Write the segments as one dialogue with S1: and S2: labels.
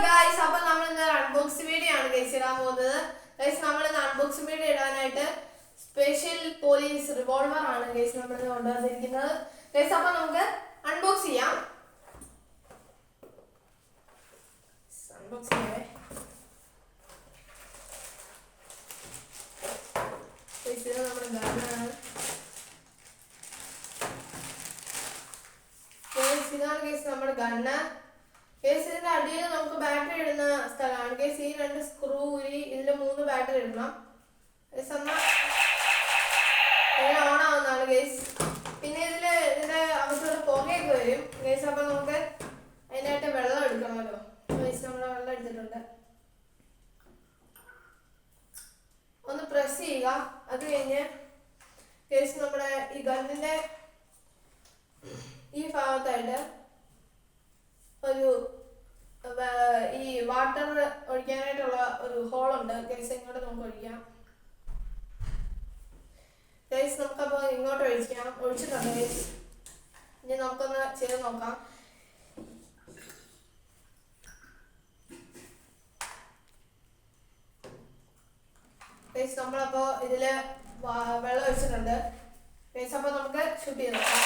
S1: Guys, അപ്പോൾ നമ്മൾ ഇന്ന് അൺബോക്സ് വീഡിയോ ആണ് ഗൈസ് ഇടാൻ പോകുന്നത്. ഗൈസ്, നമ്മൾ ഇന്ന് അൺബോക്സ് വീഡിയോ ഇടാനായിട്ട് സ്പെഷ്യൽ പോലീസ് റിവോൾവർ ആണ് ഗൈസ് നമ്മൾ ഇന്ന് കൊണ്ടുവന്നിരിക്കുന്നത്. ഗൈസ്, അപ്പോൾ നമുക്ക് അൺബോക്സ് ചെയ്യാം. അൺബോക്സ് ചെയ്യേ ഗൈസ്, ഇത് നമ്മുടെ ഗണ്ണാണ്. ഗൈസ്, ഇതാണ് ഗൈസ് നമ്മുടെ ഗണ്ണ്. ഗൈസ്, ഇതിന്റെ അടിയിൽ നമുക്ക് ബാറ്ററി ഇടുന്ന സ്ഥലമാണ്. ഗൈസ്, ഈ രണ്ട് സ്ക്രൂ ഊരി ഇതിൽ 3 ബാറ്ററി ഇടണം. ഗൈസ്, എന്നാൽ ഇതിൽ ഓൺ ആവുന്നതാണ് ഗൈസ്. പിന്നെ ഇതിന്റെ അകത്തോട് പുകയൊക്കെ വരും ഗൈസ്. അപ്പം നമുക്ക് അതിനായിട്ട് വെള്ളം എടുക്കണമല്ലോ. ഗൈസ്, നമ്മൾ വെള്ളം എടുത്തിട്ടുണ്ട്. ഒന്ന് പ്രസ് ചെയ്യുക. അത് കഴിഞ്ഞ് ഗൈസ്, നമ്മുടെ ഈ ഗണ്ണിന്റെ ഈ ഭാഗത്തായിട്ട് ഒരു ഈ വാട്ടർ ഒഴിക്കാനായിട്ടുള്ള ഒരു ഹോളുണ്ട് ഗൈസ്. ഇങ്ങോട്ട് നമുക്ക് ഒഴിക്കാം ഗൈസ്. നമുക്കപ്പോൾ ഇങ്ങോട്ട് ഒഴിച്ചിട്ടുണ്ട് ഗൈസ്. ഇനി നമുക്കൊന്ന് ചെയ്ത് നോക്കാം. ഗൈസ്, നമ്മളപ്പോൾ ഇതിൽ വെള്ളം ഒഴിച്ചിട്ടുണ്ട് ഗൈസ്. അപ്പോൾ നമുക്ക് ഷൂട്ട് ചെയ്ത് നോക്കാം.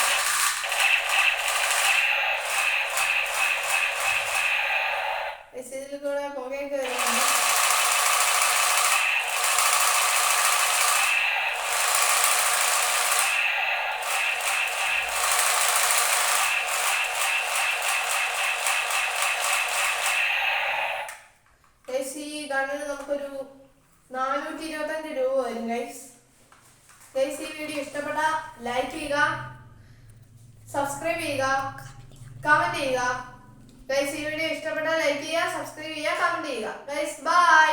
S1: ഇതിൽ കൂടെ പുകയൊക്കെ വരുന്നുണ്ട്. ഗൈസ്, ഈ ഗണ്ണിന് നമുക്കൊരു 425 രൂപ വരും ഗൈസ്. ഗൈസ്, ഈ വീഡിയോ ഇഷ്ടപ്പെട്ട ലൈക്ക് ചെയ്യുക, സബ്സ്ക്രൈബ് ചെയ്യുക, കമന്റ് ചെയ്യുക. ഗൈസ്, ഈ വീഡിയോ ഇഷ്ടപ്പെട്ടാൽ ലൈക്ക് ചെയ്യുക, സബ്സ്ക്രൈബ് ചെയ്യുക, കമന്റ് ചെയ്യുക. Guys, by.